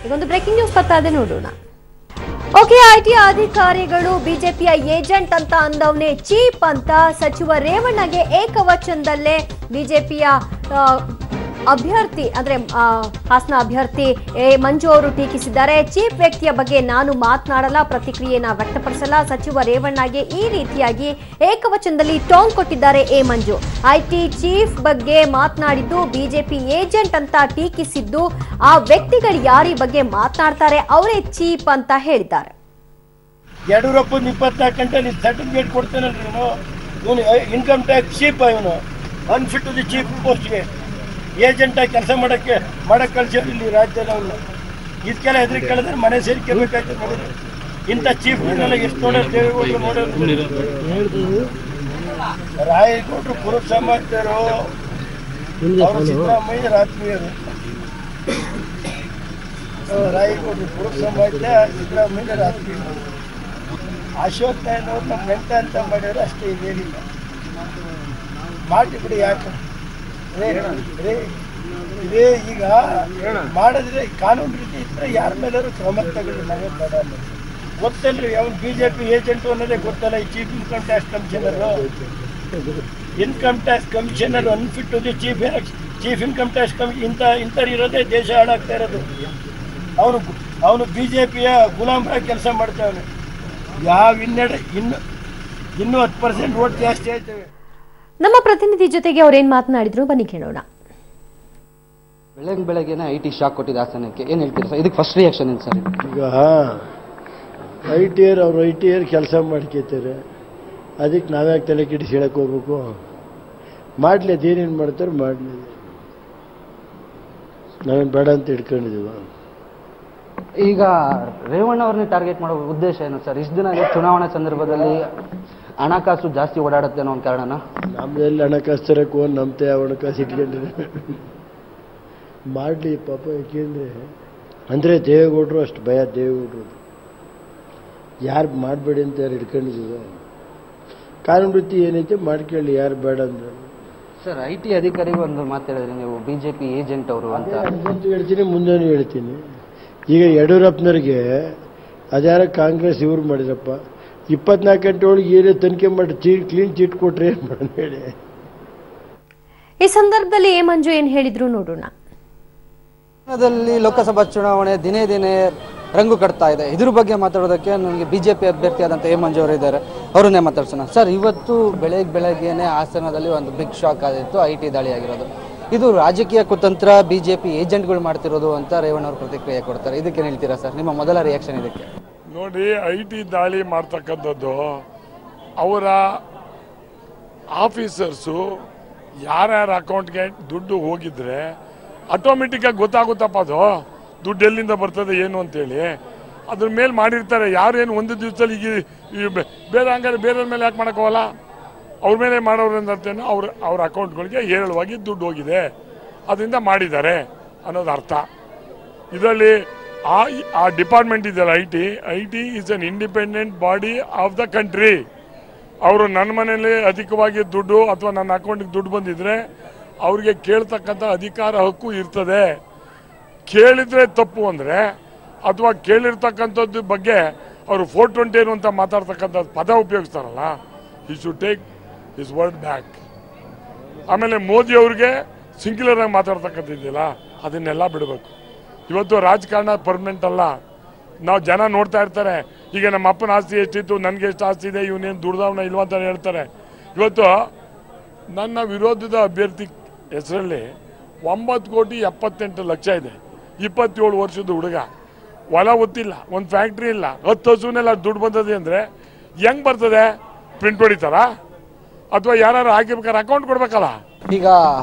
ಇದೊಂದು breaking news ಬರ್ತಾ ಇದೆ, ನೋಡೋಣ. ಓಕೆ, ಐಟಿ ಅಧಿಕಾರಿಗಳು ಬಿಜೆಪಿಯ ಏಜೆಂಟ್ ಅಂತ ಅಂದವನೇ ಚೀಪ್ ಅಂತ ಸಚಿವ ರೇವಣ್ಣಗೆ ಏಕವಚನದಲ್ಲೇ ಬಿಜೆಪಿಯ ಅಭ್ಯರ್ಥಿ ಅಂದ್ರೆ ಹಾಸನ ಅಭ್ಯರ್ಥಿ ಮಂಜು ಅವರು ಟೀಕಿಸಿದ್ದಾರೆ. ಚೀಪ್ ವ್ಯಕ್ತಿಯ ಬಗ್ಗೆ ನಾನು ಮಾತನಾಡಲ್ಲ, ಪ್ರತಿಕ್ರಿಯೆನ ವ್ಯಕ್ತಪಡಿಸಲ್ಲ. ಸಚಿವ ರೇವಣ್ಣಗೆ ಈ ರೀತಿಯಾಗಿ ಏಕವಚನದಲ್ಲಿ ಟಾಂಗ್ ಕೊಟ್ಟಿದ್ದಾರೆ ಮಂಜು. ಐಟಿ ಚೀಫ್ ಬಗ್ಗೆ ಮಾತನಾಡಿದ್ದು, ಬಿಜೆಪಿ ಏಜೆಂಟ್ ಅಂತ ಟೀಕಿಸಿದ್ದು, ಆ ವ್ಯಕ್ತಿಗಳು ಯಾರಿ ಬಗ್ಗೆ ಮಾತನಾಡ್ತಾರೆ ಅವರೇ ಚೀಪ್ ಅಂತ ಹೇಳಿದ್ದಾರೆ. ಯಡಿಯೂರಪ್ಪ 24 ಗಂಟೆ ಸರ್ಟಿಫಿಕೇಟ್ ಕೊಡ್ತಾನಲ್ರಿ, ಇವನು ಇನ್ಕಮ್ ಟ್ಯಾಕ್ಸ್ ಚೀಪ್, ಇವನು ಅನ್ಫಿಟ್ ಟು ದಿ ಚೀಫ್ ಪೋಸ್ಟ್ಗೆ ಏಜೆಂಟ್ ಆಗಿ ಕೆಲಸ ಮಾಡಕ್ಕೆ ಕಳ್ಸಿದ್ರು ಇಲ್ಲಿ ರಾಜ್ಯದಲ್ಲಿ. ಅವನು ಇದಕ್ಕೆಲ್ಲ ಹೆದರಿ ಕೇಳಿದ್ರೆ ಮನೆ ಸೇರ್ಕೋಬೇಕಾಯ್ತು. ನೋಡಿದ್ರೆ ಇಂಥ ಚೀಫ್ ಎಷ್ಟು ನೋಡೋರು, ದೇವೇಗೌಡರು ನೋಡೋರು, ರಾಯಗೌಡರು ಪುರುಷ ಸಮಾಜರು, ಅವರು ಸಿದ್ದರಾಮಯ್ಯ ರಾತ್ರಿಯರು. ರಾಯಗೌಡರು ಪುರುಷ ಸಮಾಜ, ಸಿದ್ದರಾಮಯ್ಯ ರಾತ್ರಿ. ಅಶೋಕ್ ನಾಯನವ್ರು ನಮ್ಮ ಗಂಟ ಅಂತ ಮಾಡ್ಯಾರ, ಅಷ್ಟೇ ಇದೇನಿಲ್ಲ. ಮಾಡಿ ಬಿಡಿ, ಯಾಕೆ ಇದೇ ಈಗ ಮಾಡಿದ್ರೆ ಕಾನೂನು ರೀತಿ ಇದ್ರೆ ಯಾರ ಮೇಲಾದ್ರು ಕ್ರಮ ತಗೊಳ್ಳಿ, ನಾವೇ ಬೇಡ ಅನ್ನೋದು. ಗೊತ್ತಲ್ರಿ ಅವ್ನು ಬಿಜೆಪಿ ಏಜೆಂಟು ಅನ್ನೋದೇ ಗೊತ್ತಲ್ಲ. ಈ chief income tax commissioner unfit to the chief income tax ಇಂಥವ್ರು ಇರೋದೇ ದೇಶ ಹಾಳಾಗ್ತಾ ಇರೋದು. ಅವನು ಬಿಜೆಪಿಯ ಗುಲಾಮರಾಗಿ ಕೆಲಸ ಮಾಡ್ತಾವನೆ. ಯಾವ ಇನ್ನೂ 10% ವೋಟ್ ಜಾಸ್ತಿ ಆಯ್ತವೆ. ನಮ್ಮ ಪ್ರತಿನಿಧಿ ಜೊತೆಗೆ ಅವ್ರೇನ್ ಮಾತನಾಡಿದ್ರು, ಬನ್ನಿ ಕೇಳೋಣ. ಬೆಳಗ್ಗೆನೆ ಐಟಿ ಶಾಕ್ ಕೊಟ್ಟಿದ್ದ ಹಾಸನಕ್ಕೆ, ಏನ್ ಹೇಳ್ತೀರಾ ಸರ್? ಇದಕ್ಕೆ ಫಸ್ಟ್ ರಿಯಾಕ್ಷನ್ ಏನು ಸರ್? ಈಗ ಐ ಟಿ ಆರ್ ಕೆಲಸ ಮಾಡ್ಕೋತಾರೆ, ಅದಕ್ಕೆ ನಾವ್ಯಾಕೆ ತಲೆ ಕೆಡಿಸಿ ಹೇಳಕ್ ಹೋಗ್ಬೇಕು? ಮಾಡ್ಲಿ, ಅದೇನೇನು ಮಾಡ್ತಾರೆ ಮಾಡಲಿ, ನಾವೇನು ಬೇಡ ಅಂತ ಇಟ್ಕೊಂಡಿದ್ದೀವ. ಈಗ ರೇವಣ್ಣ ಅವ್ರನ್ನ ಟಾರ್ಗೆಟ್ ಮಾಡೋ ಉದ್ದೇಶ ಏನು ಸರ್? ಇಷ್ಟು ದಿನ ಚುನಾವಣಾ ಸಂದರ್ಭದಲ್ಲಿ ಹಣಕಾಸು ಜಾಸ್ತಿ ಓಡಾಡುತ್ತೆ ಅನ್ನೋ ಒಂದು ಕಾರಣನ? ನಮ್ದೆಲ್ಲ ಹಣಕಾಸು ತರಕ್ಕೆ ನಮ್ದೇ ಯಾವ ಹಣಕಾಸು ಇಟ್ಕೊಂಡ್ರೆ ಮಾಡಲಿ ಪಾಪ. ಯಾಕೆಂದರೆ ಅಂದರೆ ದೇವೇಗೌಡರು ಅಷ್ಟು ಭಯ. ದೇವೇಗೌಡರು ಯಾರು ಮಾಡಬೇಡಿ ಅಂತ ಯಾರು ಹಿಡ್ಕೊಂಡಿದ್ದೀವ. ಕಾನೂನು ವೃತ್ತಿ ಏನೈತೆ ಮಾಡ್ಕೊಳ್ಳಿ, ಯಾರು ಬೇಡ ಅಂದ್ರೆ. ಸರ್, ಐಟಿ ಅಧಿಕಾರಿಗೂ ಒಂದು ಮಾತು ಹೇಳಿದ್ರಿ ನೀವು, ಬಿಜೆಪಿ ಏಜೆಂಟ್ ಅವರು ಅಂತ. ಹೇಳ್ತೀನಿ, ಮುಂದೆನೂ ಹೇಳ್ತೀನಿ. ಈಗ ಯಡಿಯೂರಪ್ಪನವ್ರಿಗೆ ಅದ್ಯಾರ ಕಾಂಗ್ರೆಸ್ ಇವ್ರು ಮಾಡಿರಪ್ಪ, 24 ಗಂಟೆ ಒಳಗೆ ಏನೇ ತನಿಖೆ ಮಾಡಿ ಕ್ಲೀನ್ ಚೀಟ್ ಕೊಟ್ರೆ ಏನು ಮಾಡೋಣ ಹೇಳಿ. ಈ ಸಂದರ್ಭದಲ್ಲಿ ಮಂಜು ಏನ್ ಹೇಳಿದ್ರು, ನೋಡೋಣ. ಲೋಕಸಭಾ ಚುನಾವಣೆ ದಿನೇ ದಿನೇ ರಂಗು ಕಟ್ತಾ ಇದೆ. ಇದ್ರ ಬಗ್ಗೆ ಮಾತಾಡೋದಕ್ಕೆ ನನಗೆ ಬಿಜೆಪಿ ಅಭ್ಯರ್ಥಿಯಾದಂಥ ಮಂಜು ಅವರು ಇದ್ದಾರೆ, ಅವರನ್ನೇ ಮಾತಾಡ್ಸೋಣ. ಸರ್, ಇವತ್ತು ಬೆಳಗ್ಗೆನೆ ಹಾಸನದಲ್ಲಿ ಒಂದು ಬಿಗ್ ಶಾಕ್ ಆಗಿತ್ತು, ಐಟಿ ದಾಳಿ ಆಗಿರೋದು. ಇದು ರಾಜಕೀಯ ಕುತಂತ್ರ, ಬಿಜೆಪಿ ಏಜೆಂಟ್ಗಳು ಮಾಡ್ತಿರೋದು ಅಂತ ರೇವಣ್ಣ ಅವರು ಪ್ರತಿಕ್ರಿಯೆ ಕೊಡ್ತಾರೆ. ಇದಕ್ಕೆ ಹೇಳ್ತೀರಾ ಸರ್? ನಿಮ್ಮ ಮೊದಲ ರಿಯಾಕ್ಷನ್ ಇದಕ್ಕೆ? ನೋಡಿ, ಐಟಿ ದಾಳಿ ಮಾಡ್ತಕ್ಕಂಥದ್ದು ಅವರ ಆಫೀಸರ್ಸು ಯಾರ್ಯಾರ ಅಕೌಂಟ್ಗೆ ದುಡ್ಡು ಹೋಗಿದ್ರೆ ಆಟೋಮೆಟಿಕ್ಕಾಗಿ ಗೊತ್ತಾಗುತ್ತಪ್ಪ, ಅದು ದುಡ್ಡು ಎಲ್ಲಿಂದ ಬರ್ತದೆ ಏನು ಅಂತೇಳಿ. ಅದ್ರ ಮೇಲೆ ಮಾಡಿರ್ತಾರೆ. ಯಾರೇನು ಒಂದು ದಿವಸದಲ್ಲಿ ಈಗ ಬೇರೆ ಹಂಗಾರೆ ಬೇರೆಯವ್ರ ಮೇಲೆ ಯಾಕೆ ಮಾಡೋಕ್ಕೋಗಲ್ಲ? ಅವ್ರ ಮೇಲೆ ಮಾಡೋರಂತೇನು ಅವ್ರ ಅಕೌಂಟ್ಗಳಿಗೆ ಹೇರಳವಾಗಿ ದುಡ್ಡು ಹೋಗಿದೆ, ಅದರಿಂದ ಮಾಡಿದ್ದಾರೆ ಅನ್ನೋದು ಅರ್ಥ. ಇದರಲ್ಲಿ ಆ ಡಿಪಾರ್ಟ್ಮೆಂಟ್ ಇದೆಯಲ್ಲ, I T is an independent body of the country. ಅವರು ನನ್ನ ಮನೆಯಲ್ಲಿ ಅಧಿಕವಾಗಿ ದುಡ್ಡು ಅಥವಾ ನನ್ನ ಅಕೌಂಟಿಗೆ ದುಡ್ಡು ಬಂದಿದ್ರೆ ಅವ್ರಿಗೆ ಕೇಳ್ತಕ್ಕಂಥ ಅಧಿಕಾರ ಹಕ್ಕು ಇರ್ತದೆ. ಕೇಳಿದ್ರೆ ತಪ್ಪು ಅಂದರೆ ಅಥವಾ ಕೇಳಿರ್ತಕ್ಕಂಥದ್ದು ಬಗ್ಗೆ ಅವರು 420 ಏನು ಅಂತ ಮಾತಾಡ್ತಕ್ಕಂಥ ಪದ ಉಪಯೋಗಿಸ್ತಾರಲ್ಲ, he should take his word back. ಆಮೇಲೆ ಮೋದಿ ಅವ್ರಿಗೆ ಸಿಂಗ್ಯುಲರ್ ಆಗಿ ಮಾತಾಡ್ತಕ್ಕಂಥದ್ದಿಲ್ಲ, ಅದನ್ನೆಲ್ಲ ಬಿಡಬೇಕು. ಇವತ್ತು ರಾಜಕಾರಣ ಪರ್ಮನೆಂಟ್ ಅಲ್ಲ. ನಾವು ಜನ ನೋಡ್ತಾ ಇರ್ತಾರೆ, ಈಗ ನಮ್ಮ ಅಪ್ಪನ ಆಸ್ತಿ ಎಷ್ಟಿತ್ತು, ನನಗೆ ಎಷ್ಟು ಆಸ್ತಿ ಇದೆ, ಇವನೇನು ದುಡ್ದವನ ಇಲ್ವ ಅಂತ ಹೇಳ್ತಾರೆ. ಇವತ್ತು ನನ್ನ ವಿರೋಧದ ಅಭ್ಯರ್ಥಿ ಹೆಸರಲ್ಲಿ 9,78,00,000 ಇದೆ. 27 ವರ್ಷದ ಹುಡುಗ, ಹೊಲ ಗೊತ್ತಿಲ್ಲ, ಒಂದು ಫ್ಯಾಕ್ಟ್ರಿ ಇಲ್ಲ, 10 ಹಸುನೆಲ್ಲ ದುಡ್ಡು ಬಂದದೆ ಅಂದರೆ ಹೆಂಗೆ ಬರ್ತದೆ? ಪ್ರಿಂಟ್ ಹೊಡಿತಾರ ಅಥವಾ ಯಾರು ಹಾಕಿರ್ಬೇಕಾದ್ರೆ ಅಕೌಂಟ್ ಕೊಡ್ಬೇಕಲ್ಲ. ಈಗ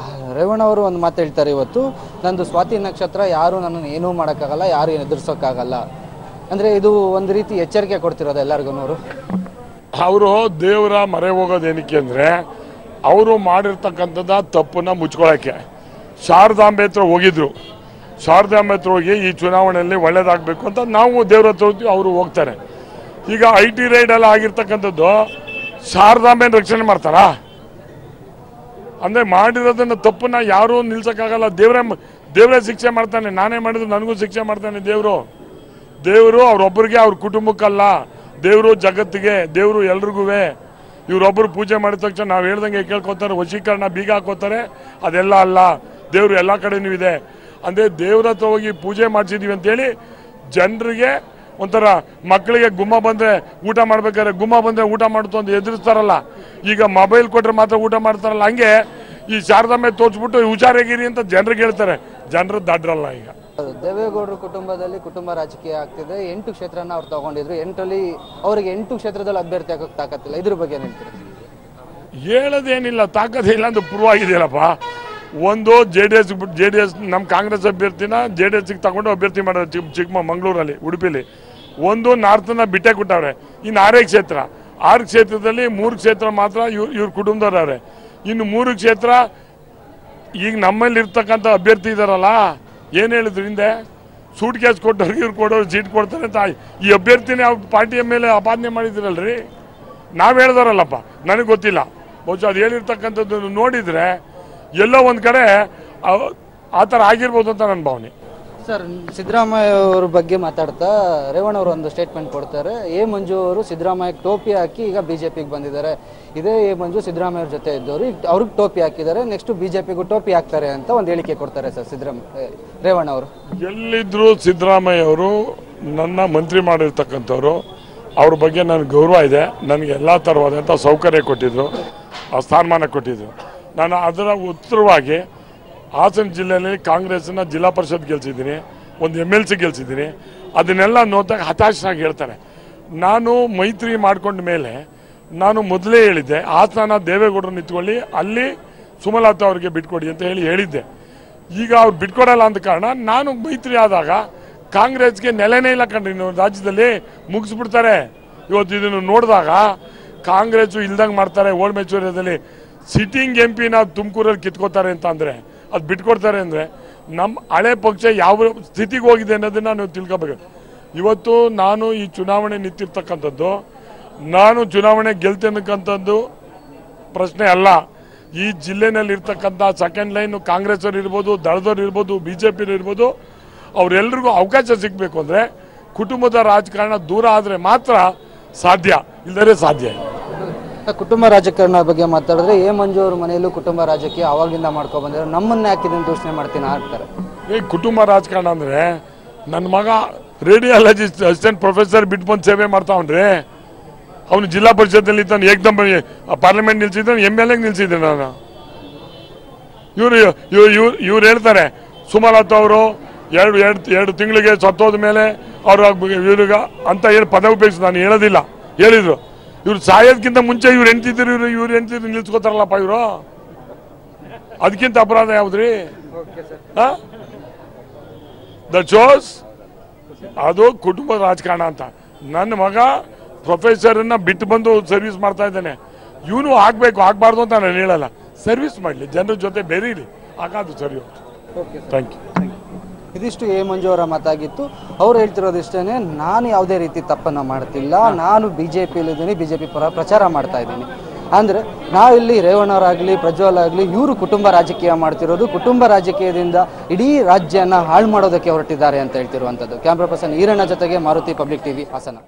ರೇವಣ್ಣ ಅವರು ಒಂದು ಮಾತು ಹೇಳ್ತಾರೆ, ಇವತ್ತು ನಂದು ಸ್ವಾತಿ ನಕ್ಷತ್ರ, ಯಾರು ನನ್ನನ್ನು ಏನೂ ಮಾಡೋಕ್ಕಾಗಲ್ಲ, ಯಾರು ಎದುರಿಸೋಕ್ಕಾಗಲ್ಲ ಅಂದರೆ ಇದು ಒಂದು ರೀತಿ ಎಚ್ಚರಿಕೆ ಕೊಡ್ತಿರೋದು ಎಲ್ಲರಿಗೂ. ಅವರು ದೇವರ ಮರೆ ಹೋಗೋದೇನಕ್ಕೆ ಅಂದರೆ ಅವರು ಮಾಡಿರ್ತಕ್ಕಂಥದ್ದ ತಪ್ಪನ್ನ ಮುಚ್ಕೊಳ್ಳೋಕ್ಕೆ. ಶಾರದಾಂಬೆ ಹತ್ರ ಹೋಗಿದ್ರು, ಶಾರದಾಂಬೆ ಹತ್ರ ಹೋಗಿ ಈ ಚುನಾವಣೆಯಲ್ಲಿ ಒಳ್ಳೇದಾಗಬೇಕು ಅಂತ ನಾವು ದೇವ್ರ ಹತ್ರ ಹೋಗ್ತೀವಿ, ಅವರು ಹೋಗ್ತಾರೆ. ಈಗ ಐಟಿ ರೈಡ್ ಎಲ್ಲ ಆಗಿರ್ತಕ್ಕಂಥದ್ದು ಶಾರದಾಂಬೆನ ರಕ್ಷಣೆ ಮಾಡ್ತಾರಾ? ಅಂದರೆ ಮಾಡಿರೋದನ್ನ ತಪ್ಪನ್ನ ಯಾರೂ ನಿಲ್ಸೋಕ್ಕಾಗಲ್ಲ. ದೇವರೇ ಶಿಕ್ಷೆ ಮಾಡ್ತಾನೆ. ನಾನೇ ಮಾಡಿದ್ರು ನನಗೂ ಶಿಕ್ಷೆ ಮಾಡ್ತಾನೆ ದೇವರು. ಅವ್ರೊಬ್ಬರಿಗೆ ಅವ್ರ ಕುಟುಂಬಕ್ಕಲ್ಲ, ದೇವರು ಜಗತ್ತಿಗೆ, ದೇವರು ಎಲ್ರಿಗೂ. ಇವ್ರೊಬ್ಬರು ಪೂಜೆ ಮಾಡಿದ ತಕ್ಷಣ ನಾವು ಹೇಳ್ದಂಗೆ ಕೇಳ್ಕೊತಾರೆ, ವಶೀಕರಣ ಬೀಗ ಹಾಕೋತಾರೆ. ಅದೆಲ್ಲ ಅಲ್ಲ, ದೇವರು ಎಲ್ಲ ಕಡೆನೂ ಇದೆ. ಅಂದರೆ ದೇವ್ರ ಹತ್ರ ಹೋಗಿ ಪೂಜೆ ಮಾಡಿಸಿದೀವಿ ಅಂತೇಳಿ ಜನರಿಗೆ ಒಂಥರ ಮಕ್ಕಳಿಗೆ ಗುಮ್ಮ ಬಂದರೆ ಊಟ ಮಾಡ್ಬೇಕಾದ್ರೆ ಗುಮ್ಮ ಬಂದರೆ ಊಟ ಮಾಡ್ತು ಅಂತ ಎದುರಿಸ್ತಾರಲ್ಲ, ಈಗ ಮೊಬೈಲ್ ಕೊಟ್ಟರೆ ಮಾತ್ರ ಊಟ ಮಾಡ್ತಾರಲ್ಲ, ಹಂಗೆ ಈ ಶಾರದಮ್ಮೆ ತೋರಿಸ್ಬಿಟ್ಟು ಹುಷಾರಾಗಿರಿ ಅಂತ ಜನರಿಗೆ ಹೇಳ್ತಾರೆ. ಜನರು ದಾಡ್ರಲ್ಲ. ಈಗ ದೇವೇಗೌಡರ ಕುಟುಂಬದಲ್ಲಿ ಕುಟುಂಬ ರಾಜಕೀಯ ಆಗ್ತಿದೆ. 8 ಕ್ಷೇತ್ರನ ಅವ್ರು ತಗೊಂಡಿದ್ರು. 8ರಲ್ಲಿ ಅವರಿಗೆ 8 ಕ್ಷೇತ್ರದಲ್ಲಿ ಅಭ್ಯರ್ಥಿ ಆಗೋಕ್ಕೆ ತಾಕತ್ತಿಲ್ಲ. ಇದ್ರ ಬಗ್ಗೆ ಏನು ಹೇಳ್ತೀರಿ? ಹೇಳೋದೇನಿಲ್ಲ, ತಾಕತ್ತಿಲ್ಲ ಅಂತ ಪೂರ್ವಾಗಿದೆಯಲ್ಲಪ್ಪ. ಒಂದು ಜೆ ಡಿ ಎಸ್ ನಮ್ಮ ಕಾಂಗ್ರೆಸ್ ಅಭ್ಯರ್ಥಿನ JDS ತಗೊಂಡು ಅಭ್ಯರ್ಥಿ ಮಾಡೋದು ಚಿಕ್ಕಮಗಳೂರಲ್ಲಿ, ಉಡುಪಿಲಿ. ಒಂದು ನಾರ್ತನ್ನ ಬಿಟ್ಟೆ ಕೊಟ್ಟವ್ರೆ. ಇನ್ನು 6 ಕ್ಷೇತ್ರ, 6 ಕ್ಷೇತ್ರದಲ್ಲಿ 3 ಕ್ಷೇತ್ರ ಮಾತ್ರ ಇವ್ರ ಕುಟುಂಬದವ್ರವ್ರೆ. ಇನ್ನು 3 ಕ್ಷೇತ್ರ ಈಗ ನಮ್ಮಲ್ಲಿ ಇರ್ತಕ್ಕಂಥ ಅಭ್ಯರ್ಥಿ ಇದಾರಲ್ಲ, ಏನು ಹೇಳಿದ್ರು ಹಿಂದೆ, ಸೂಟ್ ಕೇಸ್ ಕೊಟ್ಟವ್ರಿಗೆ ಇವ್ರು ಕೊಡೋರು ಸೀಟ್ ಕೊಡ್ತಾರೆ ಅಂತ ಈ ಅಭ್ಯರ್ಥಿನೇ ಅವ್ರ ಪಾರ್ಟಿಯ ಮೇಲೆ ಅಪಾದನೆ ಮಾಡಿದ್ರಲ್ರಿ. ನಾವು ಹೇಳ್ದಾರಲ್ಲಪ್ಪ, ನನಗೆ ಗೊತ್ತಿಲ್ಲ. ಬಹುಶಃ ಅದು ಹೇಳಿರ್ತಕ್ಕಂಥದ್ದು ನೋಡಿದರೆ ಎಲ್ಲೋ ಒಂದು ಕಡೆ ಆ ಥರ ಆಗಿರ್ಬೋದು ಅಂತ ನನ್ನ ಭಾವನೆ. ಸರ್, ಸಿದ್ದರಾಮಯ್ಯ ಅವ್ರ ಬಗ್ಗೆ ಮಾತಾಡ್ತಾ ರೇವಣ್ಣ ಅವರು ಒಂದು ಸ್ಟೇಟ್ಮೆಂಟ್ ಕೊಡ್ತಾರೆ. ಮಂಜು ಅವರು ಸಿದ್ದರಾಮಯ್ಯ ಟೋಪಿ ಹಾಕಿ ಈಗ ಬಿಜೆಪಿಗೆ ಬಂದಿದ್ದಾರೆ. ಇದೇ ಮಂಜು ಸಿದ್ದರಾಮಯ್ಯ ಅವ್ರ ಜೊತೆ ಇದ್ದವರು ಅವ್ರಿಗೆ ಟೋಪಿ ಹಾಕಿದ್ದಾರೆ, ನೆಕ್ಸ್ಟ್ ಬಿಜೆಪಿಗೂ ಟೋಪಿ ಹಾಕ್ತಾರೆ ಅಂತ ಒಂದು ಹೇಳಿಕೆ ಕೊಡ್ತಾರೆ ಸರ್ ರೇವಣ್ಣ ಅವರು. ಎಲ್ಲಿದ್ರು ಸಿದ್ದರಾಮಯ್ಯ ಅವರು ನನ್ನ ಮಂತ್ರಿ ಮಾಡಿರ್ತಕ್ಕಂಥವ್ರು, ಅವ್ರ ಬಗ್ಗೆ ನನಗೆ ಗೌರವ ಇದೆ. ನನಗೆ ಎಲ್ಲ ಥರವಾದಂಥ ಸೌಕರ್ಯ ಕೊಟ್ಟಿದ್ರು, ಸ್ಥಾನಮಾನ ಕೊಟ್ಟಿದ್ರು. ನಾನು ಅದರ ಉತ್ತರವಾಗಿ ಹಾಸನ ಜಿಲ್ಲೆಯಲ್ಲಿ ಕಾಂಗ್ರೆಸ್ನ ಜಿಲ್ಲಾ ಪರಿಷತ್ ಗೆಲ್ಸಿದ್ದೀನಿ, ಒಂದು MLC ಗೆಲ್ಸಿದ್ದೀನಿ. ಅದನ್ನೆಲ್ಲ ನೋಡಿದಾಗ ಹತಾಶನಾಗಿ ಹೇಳ್ತಾರೆ. ನಾನು ಮೈತ್ರಿ ಮಾಡ್ಕೊಂಡ ಮೇಲೆ ನಾನು ಮೊದಲೇ ಹೇಳಿದ್ದೆ, ಹಾಸನ ದೇವೇಗೌಡರು ನಿಂತ್ಕೊಳ್ಳಿ, ಅಲ್ಲಿ ಸುಮಲತಾ ಅವರಿಗೆ ಬಿಟ್ಕೊಡಿ ಅಂತ ಹೇಳಿದ್ದೆ. ಈಗ ಅವ್ರು ಬಿಟ್ಕೊಡಲ್ಲ ಅಂತ ಕಾರಣ ನಾನು ಮೈತ್ರಿ ಆದಾಗ ಕಾಂಗ್ರೆಸ್ಗೆ ನೆಲೆನೇ ಇಲ್ಲ ಕಂಡ್ರಿ, ರಾಜ್ಯದಲ್ಲಿ ಮುಗಿಸ್ಬಿಡ್ತಾರೆ. ಇವತ್ತು ಇದನ್ನು ನೋಡಿದಾಗ ಕಾಂಗ್ರೆಸ್ಸು ಇಲ್ದಂಗೆ ಮಾಡ್ತಾರೆ. ಓಲ್ಮೇಶ್ವರದಲ್ಲಿ ಸಿಟ್ಟಿಂಗ್ MP ತುಮಕೂರಲ್ಲಿ ಕಿತ್ಕೋತಾರೆ ಅಂತ ಅಂದರೆ, ಅದು ಬಿಟ್ಕೊಡ್ತಾರೆ ಅಂದರೆ ನಮ್ಮ ಹಳೆ ಪಕ್ಷ ಯಾವ ಸ್ಥಿತಿಗೆ ಹೋಗಿದೆ ಅನ್ನೋದನ್ನು ನೀವು ತಿಳ್ಕೊಬೇಕು. ಇವತ್ತು ನಾನು ಈ ಚುನಾವಣೆ ನಿಂತಿರ್ತಕ್ಕಂಥದ್ದು, ನಾನು ಚುನಾವಣೆ ಗೆಲ್ತಕ್ಕಂಥದ್ದು ಪ್ರಶ್ನೆ ಅಲ್ಲ. ಈ ಜಿಲ್ಲೆನಲ್ಲಿ ಇರ್ತಕ್ಕಂಥ ಸೆಕೆಂಡ್ ಲೈನು ಕಾಂಗ್ರೆಸ್ ಅವ್ರು ಇರ್ಬೋದು, ದಳದವ್ರು ಇರ್ಬೋದು, BJP ಇರ್ಬೋದು, ಅವರೆಲ್ಲರಿಗೂ ಅವಕಾಶ ಸಿಗಬೇಕು ಅಂದರೆ ಕುಟುಂಬದ ರಾಜಕಾರಣ ದೂರ ಆದರೆ ಮಾತ್ರ ಸಾಧ್ಯ, ಇಲ್ಲದೇ ಸಾಧ್ಯ. ಕುಟುಂಬ ರಾಜಕಾರಣ ಬಗ್ಗೆ ಮಾತಾಡಿದ್ರೆ ಮಂಜು ಅವ್ರ ಮನೆಯಲ್ಲೂ ಕುಟುಂಬ ರಾಜಕೀಯ ಅವಾಗಿಂದ ಮಾಡ್ಕೊ ಬಂದಿದ್ದಾರೆ. ನಮ್ಮನ್ನ ಯಾಕಿದೆ ದೂಷಣೆ ಮಾಡ್ತೀನಿ ಅಂತಾರೆ. ಈ ಕುಟುಂಬ ರಾಜಕಾರಣ ಅಂದರೆ ನನ್ನ ಮಗ ರೇಡಿಯಾಲಜಿಸ್ಟ್ ಅಸಿಸ್ಟೆಂಟ್ ಪ್ರೊಫೆಸರ್ ಬಿಟ್ಟು ಬಂದು ಸೇವೆ ಮಾಡ್ತಾವನ್ರಿ. ಅವನು ಜಿಲ್ಲಾ ಪರಿಷತ್ತಲ್ಲಿ ಇದ್ದಾನೆ, ಏಕದಮ್ ಪಾರ್ಲಿಮೆಂಟ್ ನಿಲ್ಸಿದ್ದಾನೆ, MLA ನಿಲ್ಸಿದ್ದೆ ನಾನು. ಇವ್ರು ಹೇಳ್ತಾರೆ ಸುಮಲತಾ ಅವರು ಎರಡು ತಿಂಗಳಿಗೆ ಸತ್ತೋದ ಮೇಲೆ ಇವ್ರಿಗ ಅಂತ ಹೇಳಿ ಪದ ಉಪಯೋಗಿಸಿ ನಾನು ಹೇಳೋದಿಲ್ಲ. ಹೇಳಿದ್ರು ಇವ್ರು ಸಾಯೋದಕ್ಕಿಂತ ಮುಂಚೆ ಇವ್ರು ಹೆಂಡ್ತಿದ್ರು ನಿಲ್ಸ್ಕೋತಾರಲ್ಲಪ್ಪ ಇವರು. ಅದಕ್ಕಿಂತ ಅಪರಾಧ ಯಾವ್ದ್ರಿ? ದಟ್ ಶೋಸ್ ಅದು ಕುಟುಂಬದ ರಾಜಕಾರಣ ಅಂತ. ನನ್ನ ಮಗ ಪ್ರೊಫೆಸರನ್ನ ಬಿಟ್ಟು ಬಂದು ಸರ್ವಿಸ್ ಮಾಡ್ತಾ ಇದ್ದಾನೆ. ಇವನು ಆಗ್ಬೇಕು, ಆಗ್ಬಾರ್ದು ಅಂತ ನಾನು ಹೇಳಲ್ಲ. ಸರ್ವಿಸ್ ಮಾಡಲಿ, ಜನರ ಜೊತೆ ಬೆರೀಲಿ, ಆಗಾದು ಸರಿ. Thank you. ಇದಿಷ್ಟು ಮಂಜು ಅವರ ಮಾತಾಗಿತ್ತು. ಅವ್ರು ಹೇಳ್ತಿರೋದಿಷ್ಟೇ, ನಾನು ಯಾವುದೇ ರೀತಿ ತಪ್ಪನ್ನು ಮಾಡ್ತಿಲ್ಲ, ನಾನು BJPಯಲ್ಲಿದ್ದೀನಿ, BJP ಪರ ಪ್ರಚಾರ ಮಾಡ್ತಾ ಇದ್ದೀನಿ. ಅಂದರೆ ನಾವಿಲ್ಲಿ ರೇವಣ್ಣವರಾಗಲಿ ಪ್ರಜ್ವಲ್ ಆಗಲಿ ಇವರು ಕುಟುಂಬ ರಾಜಕೀಯ ಮಾಡ್ತಿರೋದು, ಕುಟುಂಬ ರಾಜಕೀಯದಿಂದ ಇಡೀ ರಾಜ್ಯನ ಹಾಳು ಮಾಡೋದಕ್ಕೆ ಹೊರಟಿದ್ದಾರೆ ಅಂತ ಹೇಳ್ತಿರುವಂಥದ್ದು. ಕ್ಯಾಮ್ರಾ ಪರ್ಸನ್ ಈರಣ್ಣ ಜೊತೆಗೆ ಮಾರುತಿ, ಪಬ್ಲಿಕ್ TV, ಹಾಸನ.